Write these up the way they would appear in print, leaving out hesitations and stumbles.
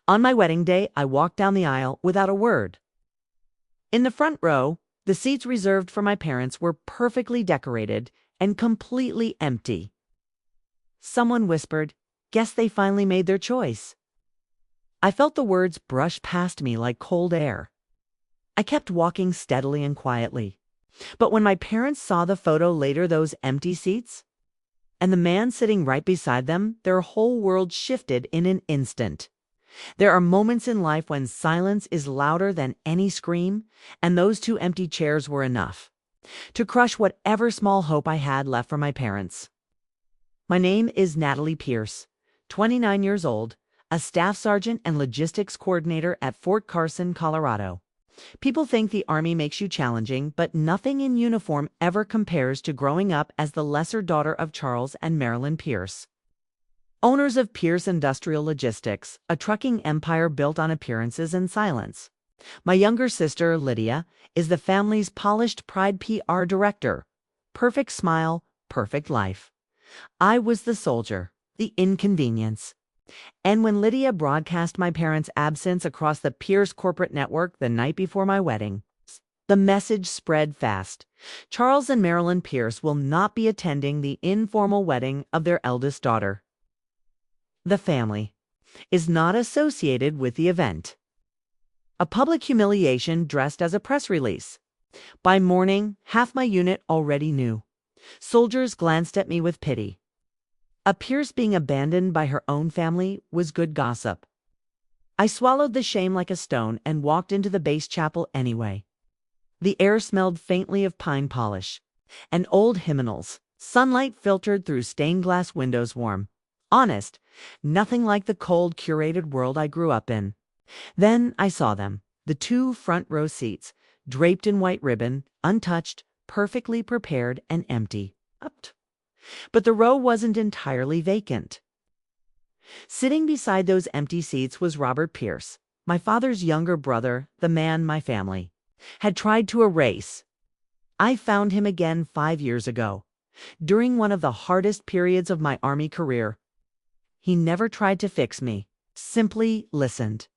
On my wedding day, I walked down the aisle without a word. In the front row, the seats reserved for my parents were perfectly decorated and completely empty. Someone whispered, "Guess they finally made their choice." I felt the words brush past me like cold air. I kept walking steadily and quietly. But when my parents saw the photo later, those empty seats, and the man sitting right beside them, their whole world shifted in an instant. There are moments in life when silence is louder than any scream, and those two empty chairs were enough to crush whatever small hope I had left for my parents. My name is Natalie Pierce, 29 years old, a staff sergeant and logistics coordinator at Fort Carson, Colorado. People think the Army makes you challenging, but nothing in uniform ever compares to growing up as the lesser daughter of Charles and Marilyn Pierce, owners of Pierce Industrial Logistics, a trucking empire built on appearances and silence. My younger sister, Lydia, is the family's polished Pride PR director. Perfect smile, perfect life. I was the soldier, the inconvenience. And when Lydia broadcast my parents' absence across the Pierce corporate network the night before my wedding, the message spread fast. Charles and Marilyn Pierce will not be attending the informal wedding of their eldest daughter. The family is not associated with the event. A public humiliation dressed as a press release. By morning, half my unit already knew. Soldiers glanced at me with pity. A Pierce being abandoned by her own family was good gossip. I swallowed the shame like a stone and walked into the base chapel anyway. The air smelled faintly of pine polish and old hymnals. Sunlight filtered through stained glass windows warm. Honest, nothing like the cold, curated world I grew up in. Then I saw them, the two front row seats, draped in white ribbon, untouched, perfectly prepared and empty. But the row wasn't entirely vacant. Sitting beside those empty seats was Robert Pierce, my father's younger brother, the man my family had tried to erase. I found him again 5 years ago, during one of the hardest periods of my Army career. He never tried to fix me, simply listened.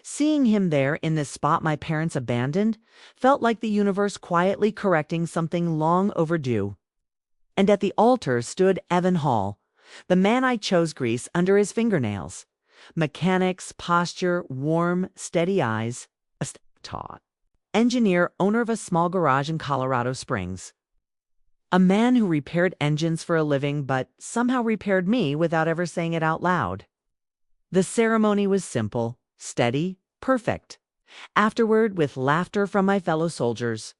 Seeing him there in this spot my parents abandoned felt like the universe quietly correcting something long overdue. And at the altar stood Evan Hall, the man I chose grease under his fingernails. Mechanics, posture, warm, steady eyes. Taut. Engineer, owner of a small garage in Colorado Springs. A man who repaired engines for a living but somehow repaired me without ever saying it out loud. The ceremony was simple, steady, perfect. Afterward, with laughter from my fellow soldiers,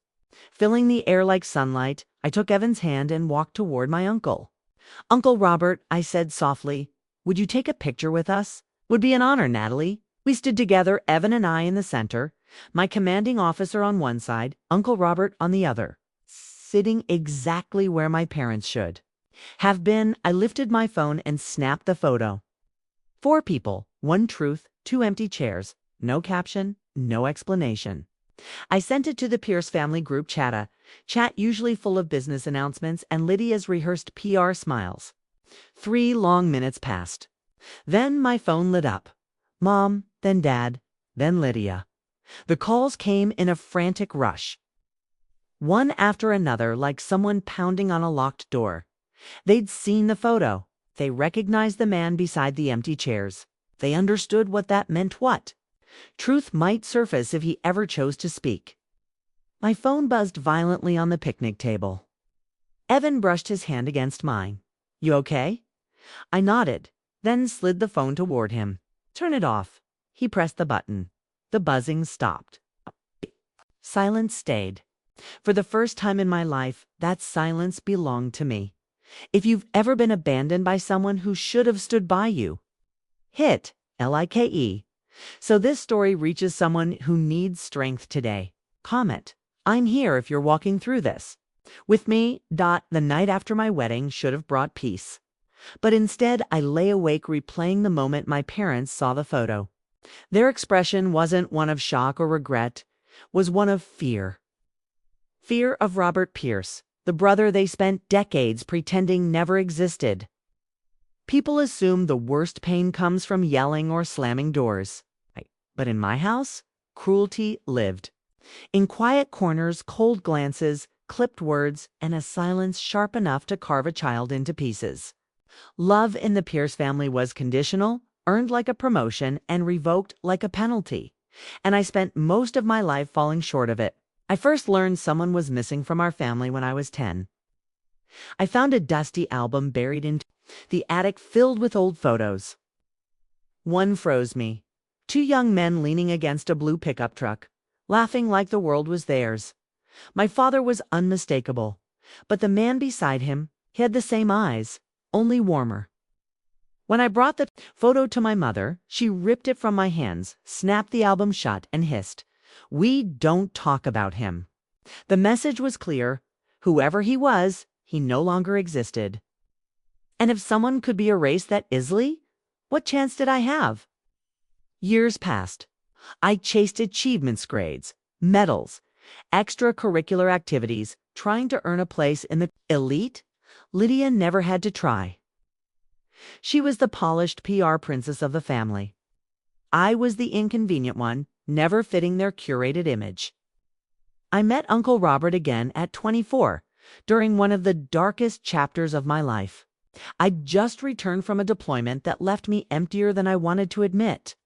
filling the air like sunlight, I took Evan's hand and walked toward my uncle. "Uncle Robert," I said softly, "would you take a picture with us?" "Would be an honor, Natalie." We stood together, Evan and I in the center, my commanding officer on one side, Uncle Robert on the other, sitting exactly where my parents should have been. I lifted my phone and snapped the photo. 4 people, 1 truth, 2 empty chairs, no caption, no explanation. I sent it to the Pierce family group chat usually full of business announcements and Lydia's rehearsed PR smiles. 3 long minutes passed. Then my phone lit up. Mom, then Dad, then Lydia. The calls came in a frantic rush, one after another, like someone pounding on a locked door. They'd seen the photo. They recognized the man beside the empty chairs. They understood what that meant. What? Truth might surface if he ever chose to speak. My phone buzzed violently on the picnic table. Evan brushed his hand against mine. "You okay?" I nodded, then slid the phone toward him. "Turn it off." He pressed the button. The buzzing stopped. Silence stayed. For the first time in my life, that silence belonged to me. If you've ever been abandoned by someone who should have stood by you, hit like. So this story reaches someone who needs strength today. Comment, "I'm here if you're walking through this with me." The night after my wedding should have brought peace. But instead, I lay awake replaying the moment my parents saw the photo. Their expression wasn't one of shock or regret, was one of fear. Fear of Robert Pierce, the brother they spent decades pretending never existed. People assume the worst pain comes from yelling or slamming doors. But in my house, cruelty lived. In quiet corners, cold glances, clipped words, and a silence sharp enough to carve a child into pieces. Love in the Pierce family was conditional, earned like a promotion, and revoked like a penalty. And I spent most of my life falling short of it. I first learned someone was missing from our family when I was 10. I found a dusty album buried in the attic filled with old photos. One froze me. Two young men leaning against a blue pickup truck, laughing like the world was theirs. My father was unmistakable, but the man beside him, he had the same eyes, only warmer. When I brought the photo to my mother, she ripped it from my hands, snapped the album shut, and hissed, "We don't talk about him." The message was clear. Whoever he was, he no longer existed. And if someone could be erased that easily, what chance did I have? Years passed. I chased achievements grades, medals, extracurricular activities, trying to earn a place in the elite. Lydia never had to try. She was the polished PR princess of the family. I was the inconvenient one, never fitting their curated image. I met Uncle Robert again at 24, during one of the darkest chapters of my life. I'd just returned from a deployment that left me emptier than I wanted to admit.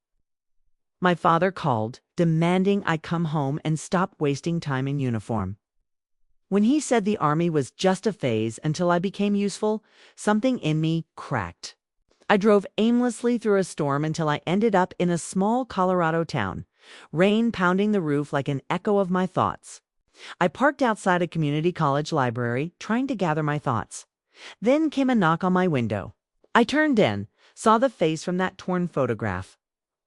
My father called, demanding I come home and stop wasting time in uniform. When he said the Army was just a phase until I became useful, something in me cracked. I drove aimlessly through a storm until I ended up in a small Colorado town, rain pounding the roof like an echo of my thoughts. I parked outside a community college library, trying to gather my thoughts. Then came a knock on my window. I turned in, saw the face from that torn photograph.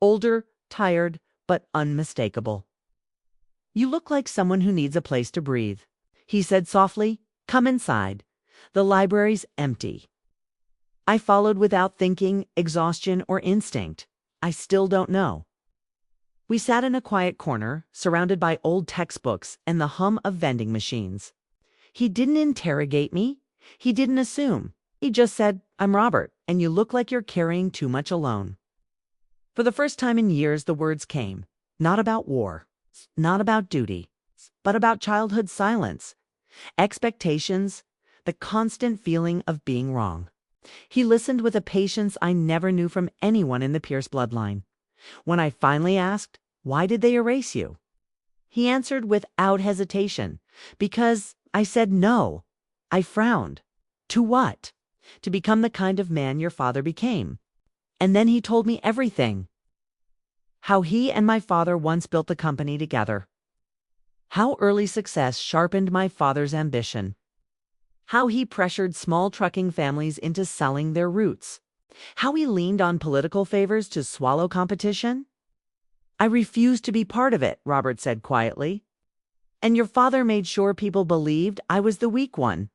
Older, tired, but unmistakable. "You look like someone who needs a place to breathe," he said softly. "Come inside. The library's empty." I followed without thinking, exhaustion, or instinct. I still don't know. We sat in a quiet corner, surrounded by old textbooks and the hum of vending machines. He didn't interrogate me. He didn't assume. He just said, "I'm Robert, and you look like you're carrying too much alone." For the first time in years, the words came. Not about war, not about duty, but about childhood silence, expectations, the constant feeling of being wrong. He listened with a patience I never knew from anyone in the Pierce bloodline. When I finally asked, "Why did they erase you?" he answered without hesitation, "Because," I said, "no." I frowned. "To what?" "To become the kind of man your father became." And then he told me everything. How he and my father once built the company together. How early success sharpened my father's ambition. How he pressured small trucking families into selling their roots. How he leaned on political favors to swallow competition. "I refused to be part of it," Robert said quietly. "And your father made sure people believed I was the weak one."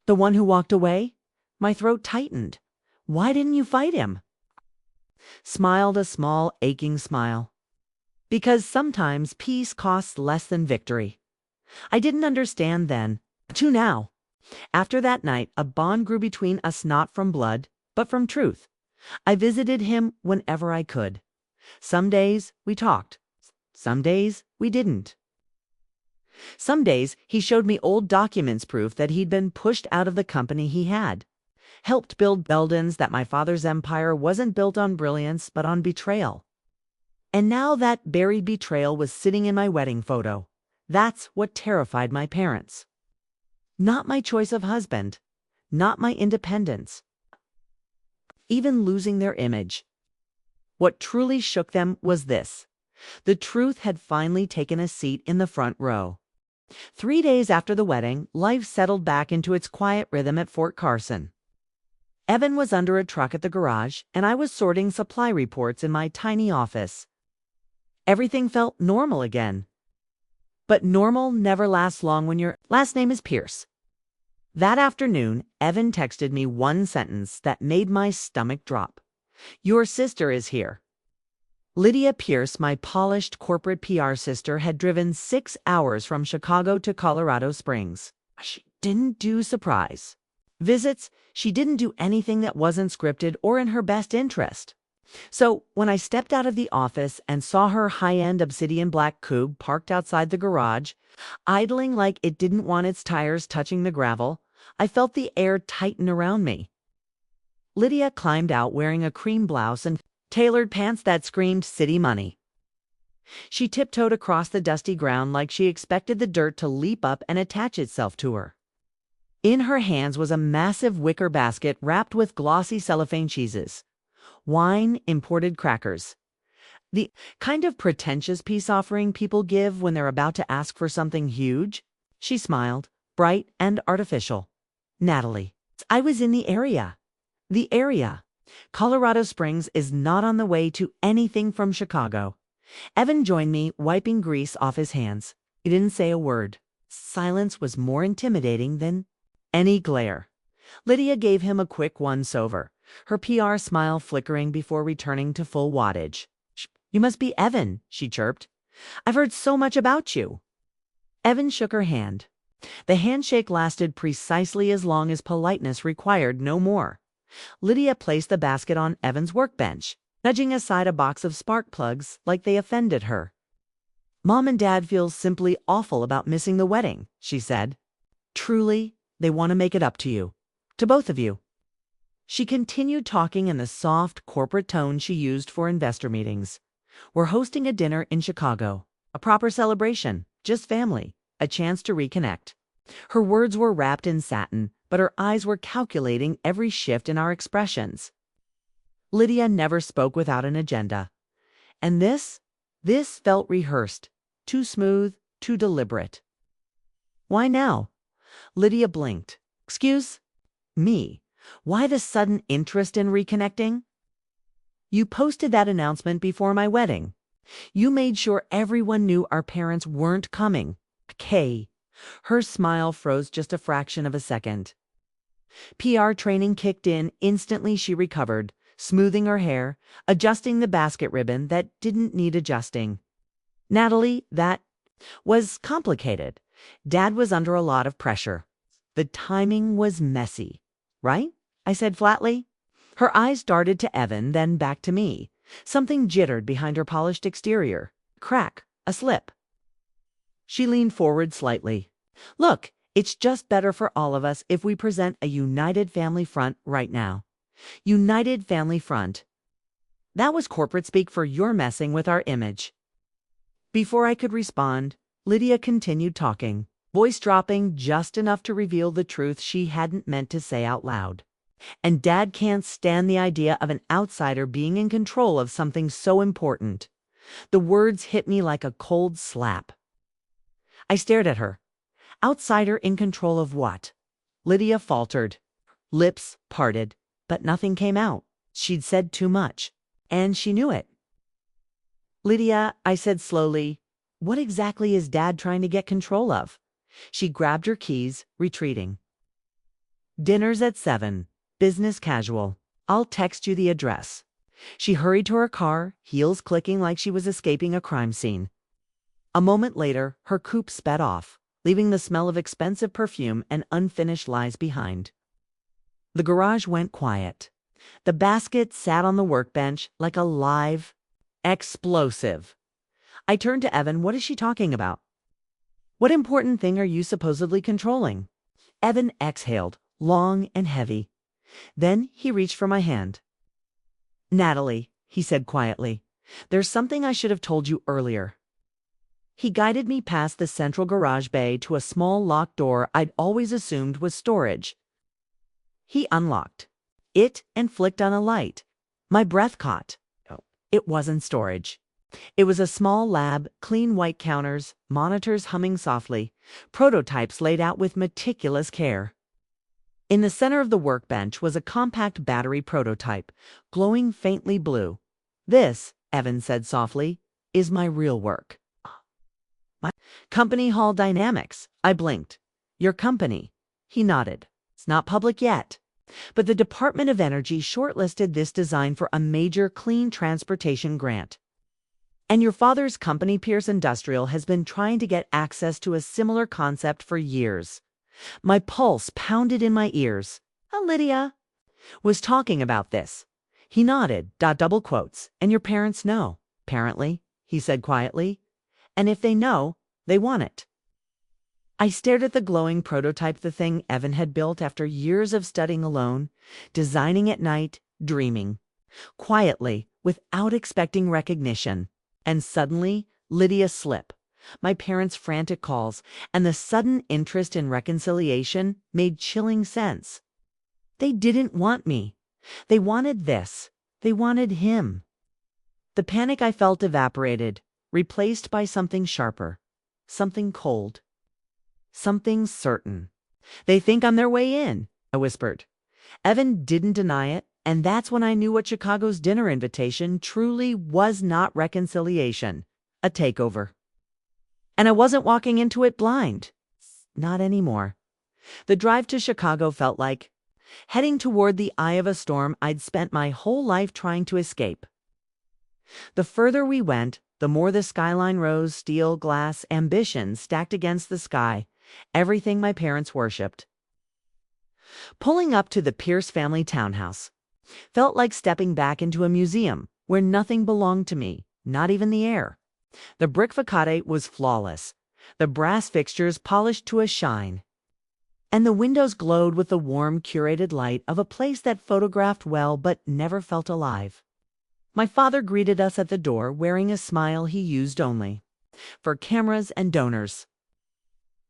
"The one who walked away?" My throat tightened. "Why didn't you fight him?" Smiled a small, aching smile. "Because sometimes peace costs less than victory." I didn't understand then. To now. After that night, a bond grew between us, not from blood, but from truth. I visited him whenever I could. Some days we talked. Some days we didn't. Some days he showed me old documents, proof that he'd been pushed out of the company he had. Helped build Beldens that my father's empire wasn't built on brilliance, but on betrayal. And now that buried betrayal was sitting in my wedding photo. That's what terrified my parents. Not my choice of husband. Not my independence. Even losing their image. What truly shook them was this. The truth had finally taken a seat in the front row. 3 days after the wedding, life settled back into its quiet rhythm at Fort Carson. Evan was under a truck at the garage, and I was sorting supply reports in my tiny office. Everything felt normal again. But normal never lasts long when your last name is Pierce. That afternoon, Evan texted me one sentence that made my stomach drop. "Your sister is here." Lydia Pierce, my polished corporate PR sister, had driven 6 hours from Chicago to Colorado Springs. She didn't do surprise visits. She didn't do anything that wasn't scripted or in her best interest. So, when I stepped out of the office and saw her high-end obsidian black coupe parked outside the garage, idling like it didn't want its tires touching the gravel, I felt the air tighten around me. Lydia climbed out wearing a cream blouse and tailored pants that screamed city money. She tiptoed across the dusty ground like she expected the dirt to leap up and attach itself to her. In her hands was a massive wicker basket wrapped with glossy cellophane cheeses, wine, imported crackers. The kind of pretentious peace offering people give when they're about to ask for something huge. She smiled, bright and artificial. Natalie, I was in the area. The area. Colorado Springs is not on the way to anything from Chicago. Evan joined me, wiping grease off his hands. He didn't say a word. Silence was more intimidating than any glare. Lydia gave him a quick once-over, her PR smile flickering before returning to full wattage. "You must be Evan," she chirped. "I've heard so much about you." Evan shook her hand. The handshake lasted precisely as long as politeness required no more. Lydia placed the basket on Evan's workbench, nudging aside a box of spark plugs like they offended her. "Mom and Dad feel simply awful about missing the wedding," she said. "Truly, they want to make it up to you. To both of you." She continued talking in the soft, corporate tone she used for investor meetings. "We're hosting a dinner in Chicago. A proper celebration, just family, a chance to reconnect." Her words were wrapped in satin, but her eyes were calculating every shift in our expressions. Lydia never spoke without an agenda. And this felt rehearsed, too smooth, too deliberate. "Why now?" Lydia blinked. "Excuse me. Why the sudden interest in reconnecting?" "You posted that announcement before my wedding. You made sure everyone knew our parents weren't coming. Okay." Her smile froze just a fraction of a second. PR training kicked in. Instantly she recovered, smoothing her hair, adjusting the basket ribbon that didn't need adjusting. "Natalie, that was complicated. Dad was under a lot of pressure. The timing was messy, right?" I said flatly. Her eyes darted to Evan, then back to me. Something jittered behind her polished exterior. Crack, a slip. She leaned forward slightly. "Look, it's just better for all of us if we present a united family front right now. United family front. That was corporate speak for you're messing with our image." Before I could respond, Lydia continued talking, voice dropping just enough to reveal the truth she hadn't meant to say out loud. "And Dad can't stand the idea of an outsider being in control of something so important." The words hit me like a cold slap. I stared at her. Outsider in control of what? Lydia faltered. Lips parted, but nothing came out. She'd said too much, and she knew it. "Lydia," I said slowly, "what exactly is Dad trying to get control of?" She grabbed her keys, retreating. "Dinner's at 7. Business casual. I'll text you the address." She hurried to her car, heels clicking like she was escaping a crime scene. A moment later, her coupe sped off, leaving the smell of expensive perfume and unfinished lies behind. The garage went quiet. The basket sat on the workbench like a live explosive. I turned to Evan. "What is she talking about? What important thing are you supposedly controlling?" Evan exhaled, long and heavy. Then he reached for my hand. "Natalie," he said quietly, "there's something I should have told you earlier." He guided me past the central garage bay to a small locked door I'd always assumed was storage. He unlocked it and flicked on a light. My breath caught. It wasn't storage. It was a small lab, clean white counters, monitors humming softly, prototypes laid out with meticulous care. In the center of the workbench was a compact battery prototype, glowing faintly blue. "This," Evan said softly, "is my real work." "My company, Hall Dynamics." I blinked. "Your company?" He nodded. "It's not public yet, but the Department of Energy shortlisted this design for a major clean transportation grant. And your father's company, Pierce Industrial, has been trying to get access to a similar concept for years." My pulse pounded in my ears. Lydia was talking about this. He nodded, double quotes. And your parents know, apparently, he said quietly. And if they know, they want it. I stared at the glowing prototype, the thing Evan had built after years of studying alone, designing at night, dreaming, quietly, without expecting recognition. And suddenly, Lydia's slip, my parents' frantic calls, and the sudden interest in reconciliation made chilling sense. They didn't want me. They wanted this. They wanted him. The panic I felt evaporated, replaced by something sharper, something cold, something certain. They think I'm their way in, I whispered. Evan didn't deny it, and that's when I knew what Chicago's dinner invitation truly was not reconciliation, a takeover. And I wasn't walking into it blind. Not anymore. The drive to Chicago felt like heading toward the eye of a storm I'd spent my whole life trying to escape. The further we went, the more the skyline rose, steel, glass, ambition stacked against the sky, everything my parents worshipped. Pulling up to the Pierce family townhouse felt like stepping back into a museum where nothing belonged to me, not even the air. The brick facade was flawless, the brass fixtures polished to a shine, and the windows glowed with the warm, curated light of a place that photographed well but never felt alive. My father greeted us at the door wearing a smile he used only for cameras and donors.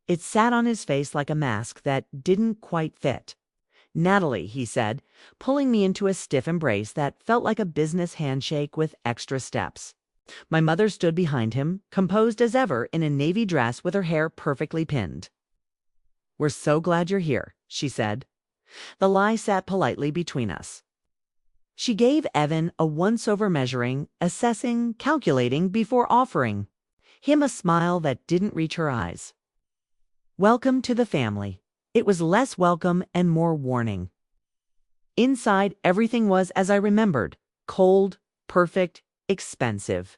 It sat on his face like a mask that didn't quite fit. "Natalie," he said, pulling me into a stiff embrace that felt like a business handshake with extra steps. My mother stood behind him, composed as ever in a navy dress with her hair perfectly pinned. "We're so glad you're here," she said. The lie sat politely between us. She gave Evan a once-over measuring, assessing, calculating before offering him a smile that didn't reach her eyes. Welcome to the family. It was less welcome and more warning. Inside, everything was as I remembered, cold, perfect, expensive.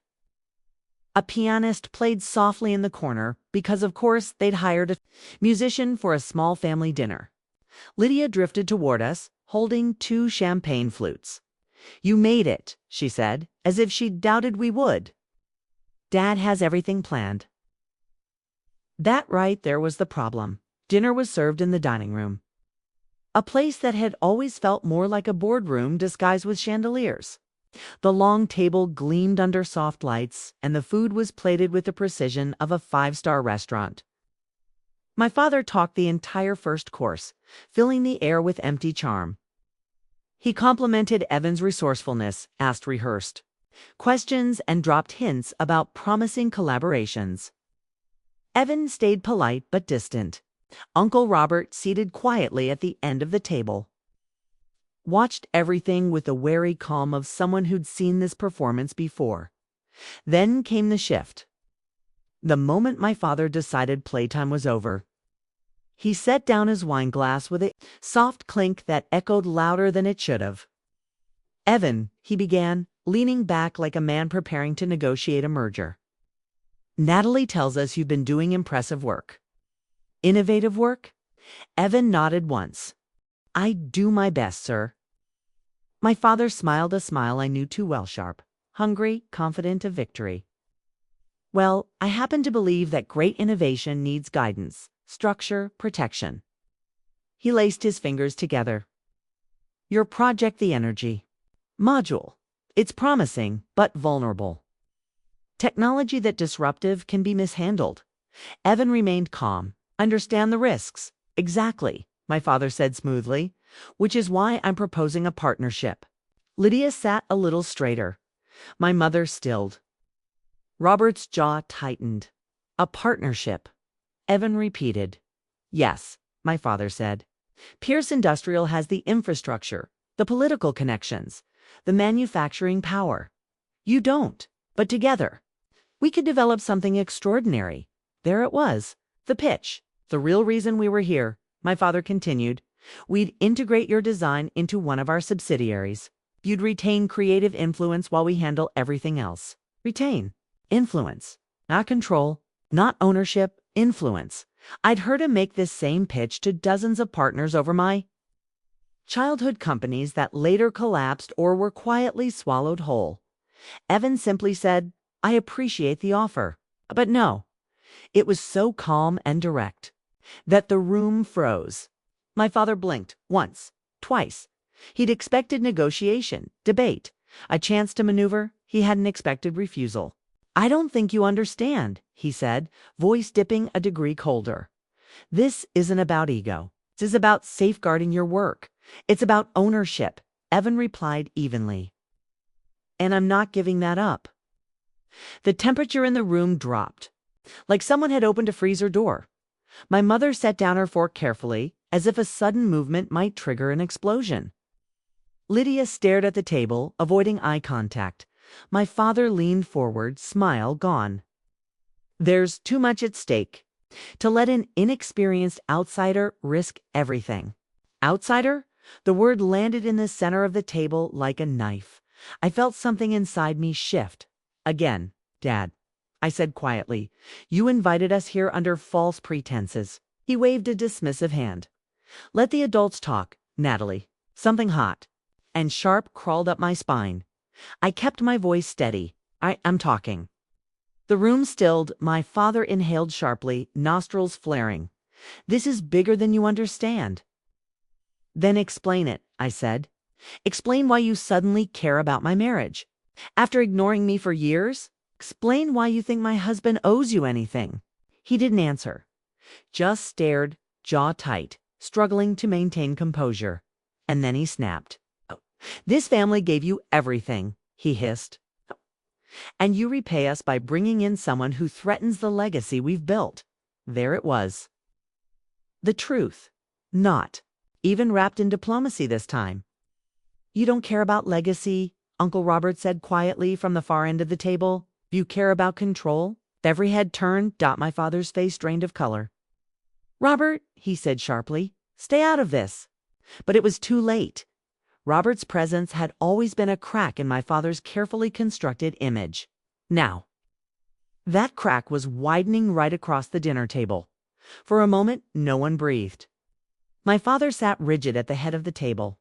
A pianist played softly in the corner because, of course, they'd hired a musician for a small family dinner. Lydia drifted toward us, holding 2 champagne flutes. "You made it," she said, as if she doubted we would. "Dad has everything planned." That right there was the problem. Dinner was served in the dining room, a place that had always felt more like a boardroom disguised with chandeliers. The long table gleamed under soft lights, and the food was plated with the precision of a 5-star restaurant. My father talked the entire first course, filling the air with empty charm. He complimented Evan's resourcefulness, asked rehearsed questions, and dropped hints about promising collaborations. Evan stayed polite but distant. Uncle Robert, seated quietly at the end of the table, watched everything with the wary calm of someone who'd seen this performance before. Then came the shift. The moment my father decided playtime was over, he set down his wine glass with a soft clink that echoed louder than it should have. "Evan," he began, leaning back like a man preparing to negotiate a merger. "Natalie tells us you've been doing impressive work." "Innovative work?" Evan nodded once. "I do my best, sir." My father smiled a smile I knew too well, sharp, hungry, confident of victory. "Well, I happen to believe that great innovation needs guidance, structure, protection." He laced his fingers together. "Your project, the energy module. It's promising, but vulnerable. Technology that disruptive can be mishandled." Evan remained calm. "Understand the risks." "Exactly," my father said smoothly, "which is why I'm proposing a partnership." Lydia sat a little straighter. My mother stilled. Robert's jaw tightened. "A partnership," Evan repeated. "Yes," my father said. "Pierce Industrial has the infrastructure, the political connections, the manufacturing power. You don't, but together, we could develop something extraordinary." There it was, the pitch, the real reason we were here, my father continued. "We'd integrate your design into one of our subsidiaries. You'd retain creative influence while we handle everything else." Retain influence, not control, not ownership, influence. I'd heard him make this same pitch to dozens of partners over my Childhood companies that later collapsed or were quietly swallowed whole. Evan simply said, "I appreciate the offer." But no, it was so calm and direct that the room froze. My father blinked once, twice. He'd expected negotiation, debate, a chance to maneuver. He hadn't expected refusal. "I don't think you understand," he said, voice dipping a degree colder. "This isn't about ego. This is about safeguarding your work. It's about ownership," Evan replied evenly. "And I'm not giving that up." The temperature in the room dropped, like someone had opened a freezer door. My mother set down her fork carefully, as if a sudden movement might trigger an explosion. Lydia stared at the table, avoiding eye contact. My father leaned forward, smile gone. "There's too much at stake to let an inexperienced outsider risk everything." Outsider? The word landed in the center of the table like a knife. I felt something inside me shift. "Again, Dad," I said quietly, "you invited us here under false pretenses." He waved a dismissive hand. "Let the adults talk, Natalie. Something hot and sharp crawled up my spine. I kept my voice steady. I'm talking." The room stilled. My father inhaled sharply, nostrils flaring. "This is bigger than you understand." "Then explain it," I said. "Explain why you suddenly care about my marriage. After ignoring me for years, explain why you think my husband owes you anything." He didn't answer, just stared, jaw tight, struggling to maintain composure. And then he snapped. "Oh, this family gave you everything," he hissed. "And you repay us by bringing in someone who threatens the legacy we've built." There it was. The truth. Not even wrapped in diplomacy this time. "You don't care about legacy," Uncle Robert said quietly from the far end of the table. "You care about control." Every head turned. My father's face drained of color. "Robert," he said sharply, "stay out of this." But it was too late. Robert's presence had always been a crack in my father's carefully constructed image. Now, that crack was widening right across the dinner table. For a moment, no one breathed. My father sat rigid at the head of the table,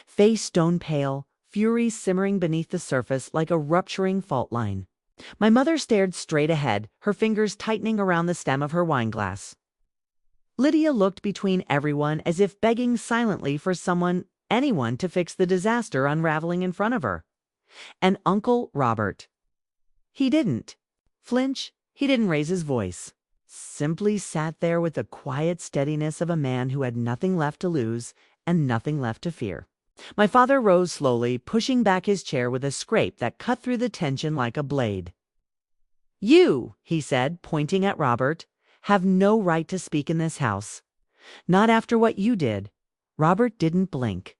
face stone pale, fury simmering beneath the surface like a rupturing fault line. My mother stared straight ahead, her fingers tightening around the stem of her wineglass. Lydia looked between everyone as if begging silently for anyone to fix the disaster unraveling in front of her. And Uncle Robert. He didn't flinch, he didn't raise his voice. Simply sat there with the quiet steadiness of a man who had nothing left to lose and nothing left to fear. My father rose slowly, pushing back his chair with a scrape that cut through the tension like a blade. "You," he said, pointing at Robert, "have no right to speak in this house. Not after what you did." Robert didn't blink.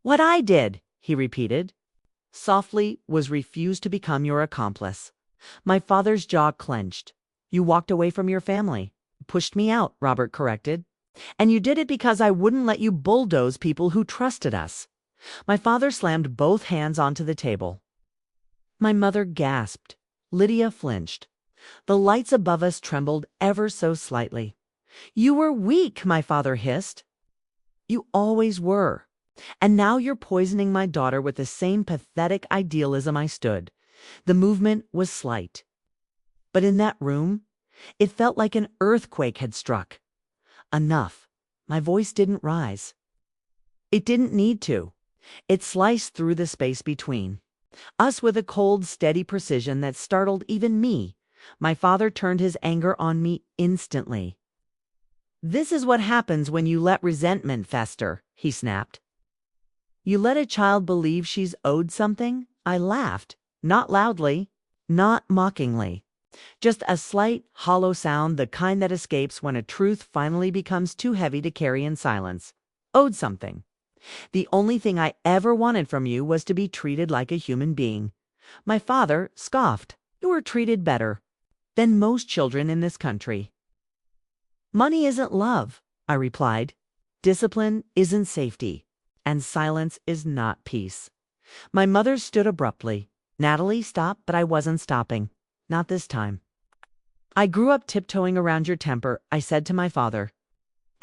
"What I did," he repeated, softly, "was refuse to become your accomplice." My father's jaw clenched. "You walked away from your family." "Pushed me out," Robert corrected. "And you did it because I wouldn't let you bulldoze people who trusted us." My father slammed both hands onto the table. My mother gasped. Lydia flinched. The lights above us trembled ever so slightly. "You were weak," my father hissed. "You always were. And now you're poisoning my daughter with the same pathetic idealism I stood." The movement was slight. But in that room, it felt like an earthquake had struck. Enough. My voice didn't rise. It didn't need to. It sliced through the space between us with a cold, steady precision that startled even me. My father turned his anger on me instantly. "This is what happens when you let resentment fester," he snapped. "You let a child believe she's owed something?" I laughed. Not loudly, not mockingly. Just a slight, hollow sound, the kind that escapes when a truth finally becomes too heavy to carry in silence. "Owed something. The only thing I ever wanted from you was to be treated like a human being." My father scoffed. "You were treated better than most children in this country." "Money isn't love," I replied. "Discipline isn't safety. And silence is not peace." My mother stood abruptly. "Natalie, stop," but I wasn't stopping. Not this time. "I grew up tiptoeing around your temper," I said to my father.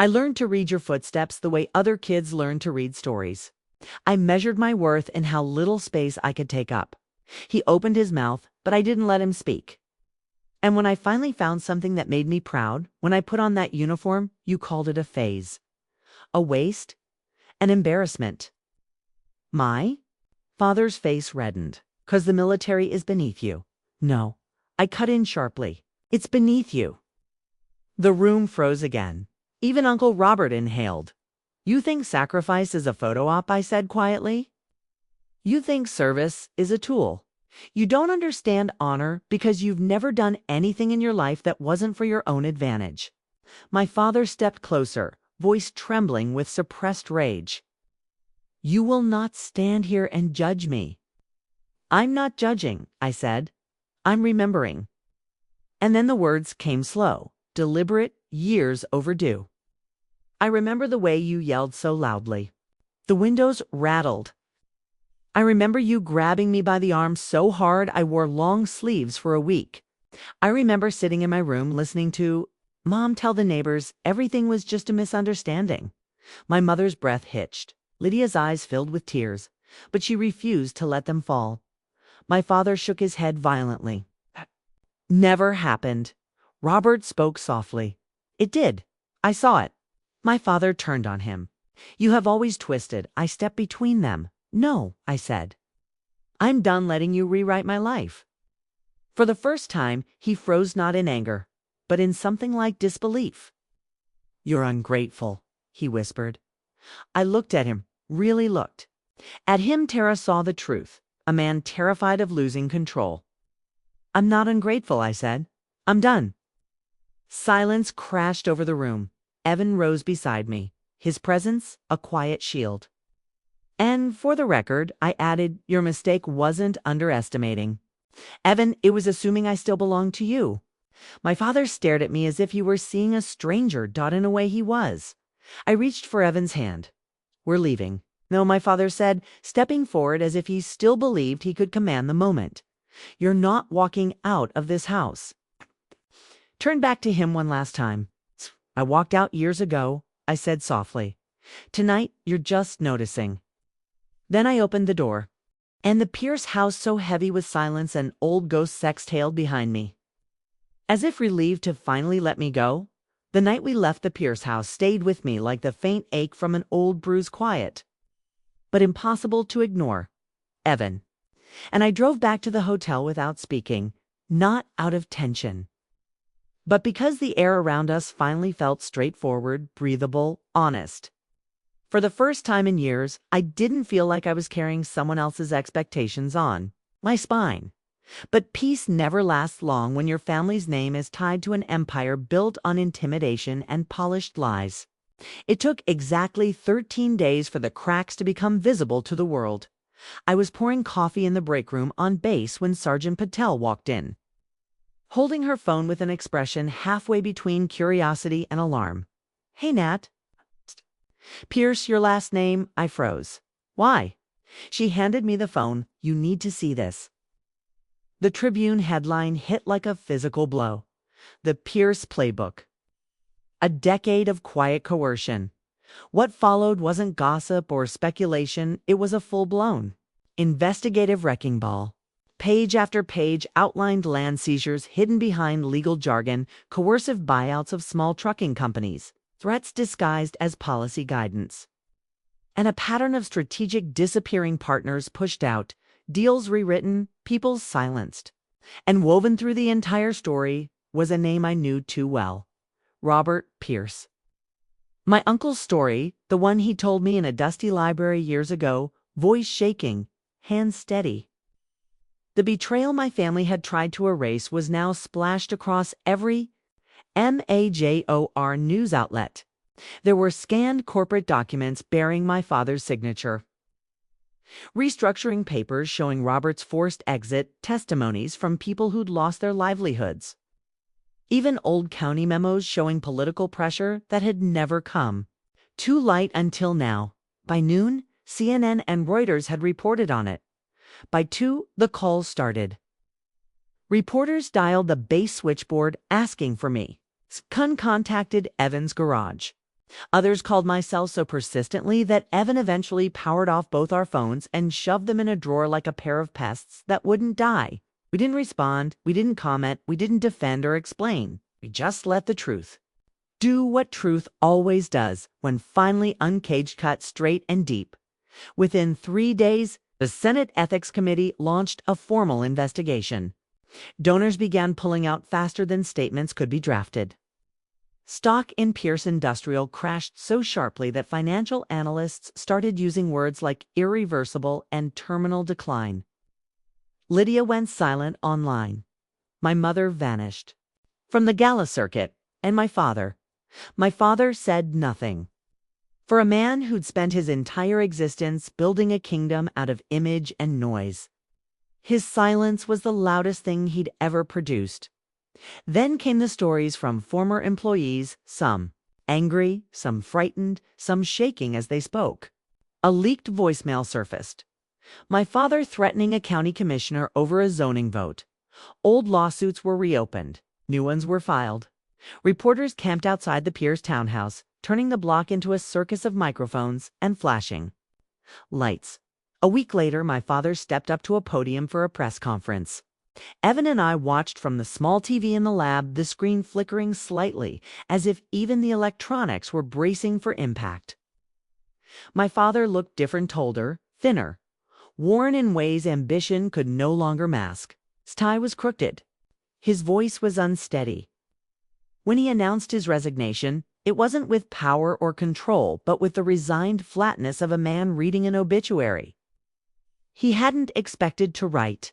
I learned to read your footsteps the way other kids learn to read stories. I measured my worth in how little space I could take up. He opened his mouth, but I didn't let him speak. And when I finally found something that made me proud, when I put on that uniform, you called it a phase, a waste, an embarrassment. My father's face reddened. 'Cause the military is beneath you. No, I cut in sharply. It's beneath you. The room froze again. Even Uncle Robert inhaled. You think sacrifice is a photo op, I said quietly. You think service is a tool. You don't understand honor because you've never done anything in your life that wasn't for your own advantage. My father stepped closer, voice trembling with suppressed rage. You will not stand here and judge me. I'm not judging, I said. I'm remembering. And then the words came slow, deliberate, years overdue. I remember the way you yelled so loudly. The windows rattled. I remember you grabbing me by the arm so hard I wore long sleeves for a week. I remember sitting in my room listening to Mom tell the neighbors everything was just a misunderstanding. My mother's breath hitched. Lydia's eyes filled with tears, but she refused to let them fall. My father shook his head violently. Never happened. Robert spoke softly. It did. I saw it. My father turned on him. You have always twisted. I stepped between them. No, I said. I'm done letting you rewrite my life. For the first time, he froze not in anger, but in something like disbelief. You're ungrateful, he whispered. I looked at him, really looked. At him, Tara saw the truth. A man terrified of losing control. I'm not ungrateful, I said. I'm done. Silence crashed over the room. Evan rose beside me, his presence a quiet shield. And for the record, I added, your mistake wasn't underestimating. Evan, it was assuming I still belonged to you. My father stared at me as if he were seeing a stranger, in a way he was. I reached for Evan's hand. We're leaving. No, my father said, stepping forward as if he still believed he could command the moment. You're not walking out of this house. Turned back to him one last time. I walked out years ago, I said softly. Tonight, you're just noticing. Then I opened the door, and the Pierce house so heavy with silence and old ghost sex tailed behind me. As if relieved to finally let me go, the night we left the Pierce house stayed with me like the faint ache from an old bruised quiet. But impossible to ignore. Evan. And I drove back to the hotel without speaking, not out of tension, but because the air around us finally felt straightforward, breathable, honest. For the first time in years, I didn't feel like I was carrying someone else's expectations on my spine. But peace never lasts long when your family's name is tied to an empire built on intimidation and polished lies. It took exactly 13 days for the cracks to become visible to the world. I was pouring coffee in the break room on base when Sergeant Patel walked in, holding her phone with an expression halfway between curiosity and alarm. Hey, Nat. Pierce, your last name? I froze. Why? She handed me the phone. You need to see this. The Tribune headline hit like a physical blow. The Pierce Playbook. A decade of quiet coercion. What followed wasn't gossip or speculation, it was a full-blown investigative wrecking ball. Page after page outlined land seizures hidden behind legal jargon, coercive buyouts of small trucking companies, threats disguised as policy guidance, and a pattern of strategic disappearing partners pushed out, deals rewritten, people silenced. And woven through the entire story was a name I knew too well. Robert Pierce. My uncle's story, the one he told me in a dusty library years ago, voice shaking, hands steady. The betrayal my family had tried to erase was now splashed across every major news outlet. There were scanned corporate documents bearing my father's signature, restructuring papers showing Robert's forced exit, testimonies from people who'd lost their livelihoods, even old county memos showing political pressure that had never come too light until now. By noon, CNN and Reuters had reported on it. By 2, the calls started. Reporters dialed the base switchboard asking for me. Contacted Evan's garage. Others called my cell so persistently that Evan eventually powered off both our phones and shoved them in a drawer like a pair of pests that wouldn't die. We didn't respond, we didn't comment, we didn't defend or explain. We just let the truth do what truth always does when finally uncaged, cut straight and deep. Within 3 days, the Senate Ethics Committee launched a formal investigation. Donors began pulling out faster than statements could be drafted. Stock in Pierce Industrial crashed so sharply that financial analysts started using words like irreversible and terminal decline. Lydia went silent online. My mother vanished from the gala circuit, and my father said nothing. For a man who'd spent his entire existence building a kingdom out of image and noise, his silence was the loudest thing he'd ever produced. Then came the stories from former employees, some angry, some frightened, some shaking as they spoke. A leaked voicemail surfaced. My father threatening a county commissioner over a zoning vote. Old lawsuits were reopened. New ones were filed. Reporters camped outside the Pierce townhouse, turning the block into a circus of microphones and flashing lights. A week later, my father stepped up to a podium for a press conference. Evan and I watched from the small TV in the lab, the screen flickering slightly, as if even the electronics were bracing for impact. My father looked different, older, thinner, worn in ways ambition could no longer mask. His tie was crooked. His voice was unsteady. When he announced his resignation, it wasn't with power or control, but with the resigned flatness of a man reading an obituary. He hadn't expected to write.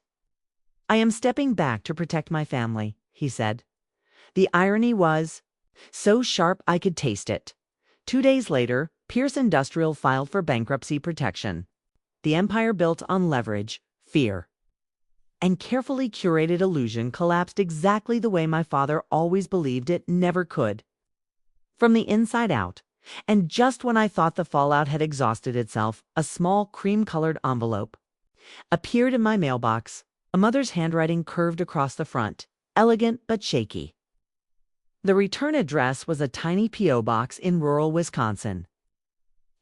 "I am stepping back to protect my family," he said. The irony was so sharp I could taste it. 2 days later, Pierce Industrial filed for bankruptcy protection. The empire built on leverage, fear, and carefully curated illusion collapsed exactly the way my father always believed it never could. From the inside out. And just when I thought the fallout had exhausted itself, a small cream-colored envelope appeared in my mailbox. A mother's handwriting curved across the front, elegant but shaky. The return address was a tiny P.O. box in rural Wisconsin.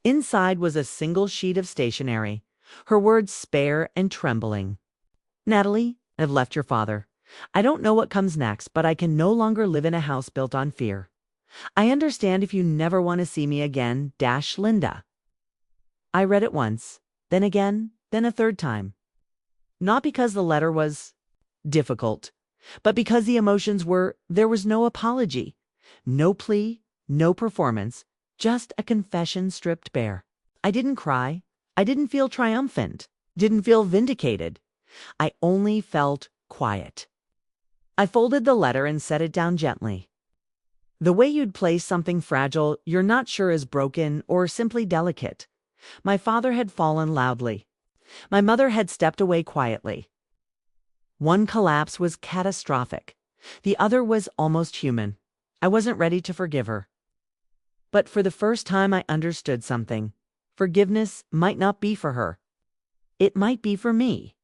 Inside was a single sheet of stationery, her words spare and trembling. "Natalie, I've left your father. I don't know what comes next, but I can no longer live in a house built on fear. I understand if you never want to see me again, Linda." I read it once, then again, then a third time. Not because the letter was difficult, but because the emotions were, there was no apology, no plea, no performance, just a confession stripped bare. I didn't cry. I didn't feel triumphant. Didn't feel vindicated. I only felt quiet. I folded the letter and set it down gently. The way you'd place something fragile you're not sure is broken or simply delicate. My father had fallen loudly. My mother had stepped away quietly. One collapse was catastrophic. The other was almost human. I wasn't ready to forgive her. But for the first time I understood something. Forgiveness might not be for her. It might be for me.